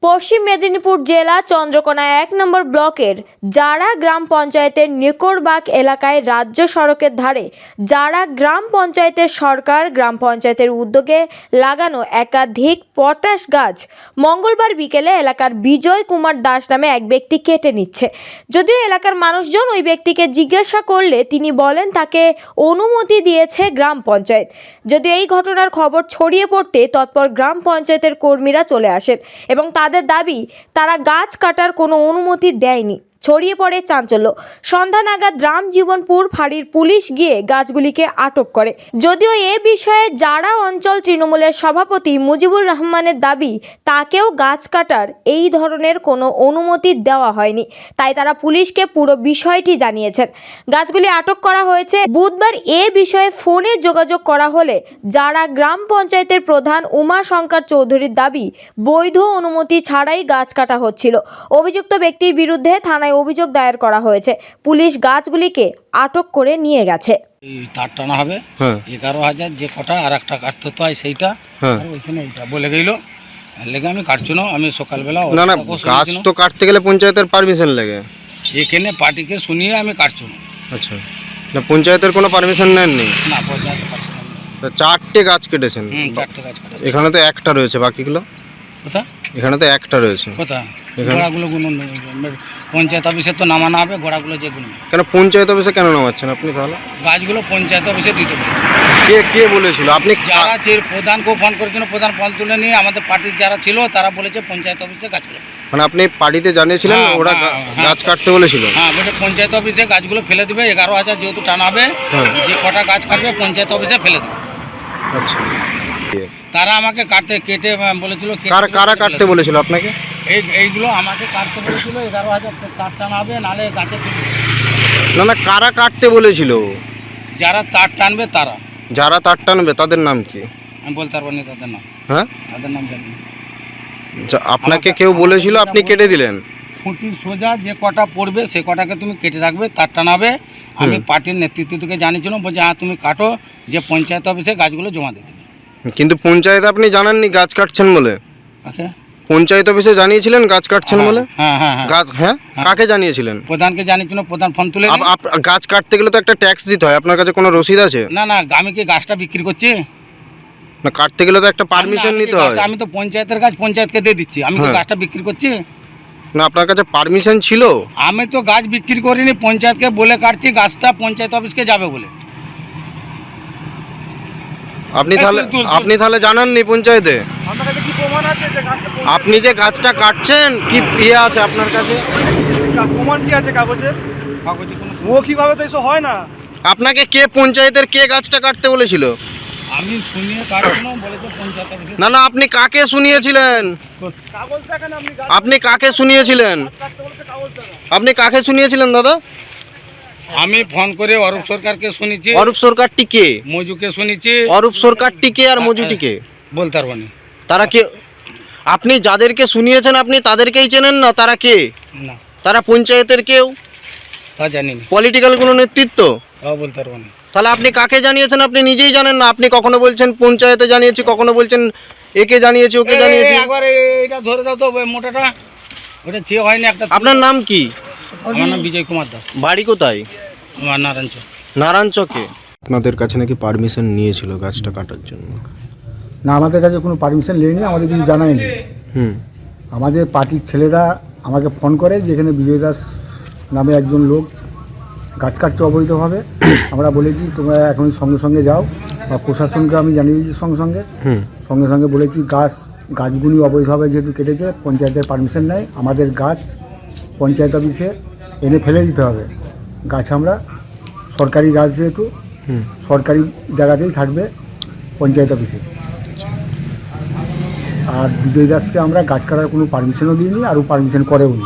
পশ্চিম মেদিনীপুর জেলা চন্দ্রকোনা ১ নম্বর ব্লকের জারা গ্রাম পঞ্চায়েতের নিকোরবাগ এলাকায় রাজ্য সড়কের ধারে জারা গ্রাম পঞ্চায়েতের সরকার গ্রাম পঞ্চায়েতের উদ্যোগে লাগানো একাধিক পটাশ গাছ মঙ্গলবার বিকেলে এলাকার বিজয় কুমার দাস নামে এক ব্যক্তি কেটে নিচ্ছে। যদিও এলাকার মানুষজন ওই ব্যক্তিকে জিজ্ঞাসা করলে তিনি বলেন তাকে অনুমতি দিয়েছে গ্রাম পঞ্চায়েত। যদিও এই ঘটনার খবর ছড়িয়ে পড়তে তৎপর গ্রাম পঞ্চায়েতের কর্মীরা চলে আসেন এবং তাদের দাবি তারা গাছ কাটার কোনো অনুমতি দেয়নি। ছড়িয়ে পড়ে চাঞ্চল্য। সন্ধ্যা নাগাদ রামজীবনপুর ফাঁড়ির পুলিশ গিয়ে গাছগুলিকে আটক করে। যদিও এ বিষয়ে জারা অঞ্চল তৃণমূলের সভাপতি মুজিবুর রহমানের দাবি তাকেও গাছ কাটার এই ধরনের কোনো অনুমতি দেওয়া হয়নি, তাই তারা পুলিশকে পুরো বিষয়টি জানিয়েছেন। গাছগুলি আটক করা হয়েছে। বুধবার এ বিষয়ে ফোনে যোগাযোগ করা হলে জারা গ্রাম পঞ্চায়েতের প্রধান উমাশঙ্কর চৌধুরীর দাবি বৈধ অনুমতি ছাড়াই গাছ কাটা হচ্ছিল। অভিযুক্ত ব্যক্তির বিরুদ্ধে থানায় অভিযোগ দায়ের করা হয়েছে। পুলিশ গাছগুলিকে আটক করে নিয়ে গেছে। এই তার টানা হবে 11,000 যে কটা আর একটা কাটতে তো হয় সেইটা আর ওইখানে এইটা বলে গেল লেগে আমি কাটছি না। আমি সকালবেলা না না গাছ তো কাটতে গেলে পঞ্চায়েতের পারমিশন লাগে। এখানে পার্টিকে শুনিয়ে আমি কাটছি না। আচ্ছা, না পঞ্চায়েতের কোনো পারমিশন নেননি? না পঞ্চায়েত পারছি না। চারটে গাছ কেটেছেন? চারটে গাছ কাটা। এখানে তো একটা রয়েছে, বাকিগুলো কোথা? এখানে তো একটা রয়েছে। কোথা? গোড়াগুলো গুলো পঞ্চায়েত অফিসে তো নামানো হবে। গোড়াগুলো যেগুলো কেন পঞ্চায়েত অফিসে কেন নামাচ্ছেন আপনি তাহলে? গাছগুলো পঞ্চায়েত অফিসে দিতে পারে। কে বলেছিল? আপনি যারা প্রধানকেও ফোন করেছিল, প্রধান ফোন তুলে নিয়ে আমাদের পার্টির যারা ছিল তারা বলেছে পঞ্চায়েত অফিসে গাছগুলো। মানে আপনি পার্টিতে জানিয়েছিলেন ওরা গাছ কাটতে বলেছিল? হ্যাঁ, বলছে পঞ্চায়েত অফিসে গাছগুলো ফেলে দেবে। 11,000 যেহেতু টানা হবে, যে কটা গাছ কাটবে পঞ্চায়েত অফিসে ফেলে দেবে। আচ্ছা, তারা আমাকে কেটে বলেছিল। কারা কাটতে বলেছিল আপনাকে? এইগুলো আমাকে কাটতে বলেছিল। 11,000 তার টানা হবে, নালে গাছে না কারা কাটতে বলেছিল? যারা তার টানবে তারা। যারা তার টানবে তাদের নাম কি? আমি বলতে পারবো না তাদের নাম। হ্যাঁ, তাদের নাম জানি না। আপনাকে কেউ বলেছিল, আপনি কেটে দিলেন? খুঁটির সোজা যে কটা পড়বে সে কটাকে তুমি কেটে রাখবে, তার টানাবে। আমি পার্টির নেতৃত্ব থেকে জানিয়েছিলাম, বলছে হ্যাঁ তুমি কাটো, যে পঞ্চায়েত অফিসে গাছগুলো জমা দিয়ে দেবে। কিন্তু পঞ্চায়েত আপনি জানাননি গাছ কাটছেন বলে? পঞ্চায়েত অফিসে জানিয়েছিলেন গাছ কাটছেন বলে? হ্যাঁ, কাকে জানিয়েছিলেন? প্রধানকে জানিয়েছিল। প্রধান ফোন তুলে গাছ কাটতে গেলে তো একটা ট্যাক্স দিতে হয়, আপনার কাছে কোনো রসিদ আছে? না, আমি কি গাছটা বিক্রি করছি? না, কাটতে গেলে তো একটা পারমিশন নিতে হয়। আমি তো পঞ্চায়েতের গাছ পঞ্চায়েতকে দিয়ে দিচ্ছি। আমি কি গাছটা বিক্রি করছি? না, আপনার কাছে পারমিশন ছিল? আমি তো গাছ বিক্রি করিনি, পঞ্চায়েতকে বলে কাটছি গাছটা পঞ্চায়েত অফিসকে যাবে বলে। আপনি তাহলে জানাননি পঞ্চায়েতে? আপনি যে গাছটা কাটছেন কি ইয়ে আছে আপনার কাছে? প্রমাণ কি আছে কাগজে? ও কিভাবে তো এসব হয় না। আপনাকে পঞ্চায়েতের কে গাছটা কাটতে বলেছিল? আমি শুনিয়ে কাটছিলাম, বলেছে পঞ্চায়েত অফিসে। না আপনি কাকে শুনিয়েছিলেন? কাগজ দেখেন আপনি। আপনি কাকে শুনিয়েছিলেন? আপনি কাকে শুনিয়েছিলেন দাদা? আমি ফোন করে অরূপ সরকারকে শুনেছি। অরূপ সরকারটি কে? মজুকে শুনেছি। অরূপ সরকারটি কে আর মজুটি কে? বলতে পারবো না। তারা কে? আপনি যাদেরকে শুনিয়েছেন আপনি তাদেরকেই চেনেন না? তারা কে? না, তারা পঞ্চায়েতের কেউ? তা জানি না। পলিটিক্যাল কোনো নেতৃত্ব? বলতে পারবো না। তাহলে আপনি কাকে জানিয়েছেন আপনি নিজেই জানেন না? আপনি কখনো বলছেন পঞ্চায়েতে জানিয়েছি, কখনো বলছেন একে জানিয়েছি, ওকে জানিয়েছি। একবার এটা ধরে দাও তো মোটাটা। ওটা চেয়ে হয়নি একটা। আপনার নাম কি? আমার নাম বিজয় কুমার দাস। বাড়ি কোথায়? আমার নারায়ণচক। নারায়ণচকে। আপনাদের কাছে নাকি পারমিশন নিয়েছিল গাছটা কাটার জন্য? না, আমাদের কাছে কোনো পারমিশন নেয়নি, আমাদের কিছু জানায়নি। আমাদের পার্টির ছেলেরা আমাকে ফোন করে যে এখানে বিজয় দাস নামে একজন লোক গাছ কাটছে অবৈধভাবে। আমরা বলেছি তোমরা এখন সঙ্গে সঙ্গে যাও, বা প্রশাসনকে আমি জানিয়ে দিয়েছি সঙ্গে সঙ্গে বলেছি গাছগুলি অবৈধভাবে যেহেতু কেটেছে, পঞ্চায়েতের পারমিশন নেয়, আমাদের গাছ পঞ্চায়েত অফিসে এনে ফেলে দিতে হবে। গাছ আমরা সরকারি গাছ যেহেতু সরকারি জায়গাতেই থাকবে পঞ্চায়েত অফিসে। আর বিজয় দাসকে আমরা গাছ কাটার কোনো পারমিশনও দিইনি, আরও পারমিশন করেও নি।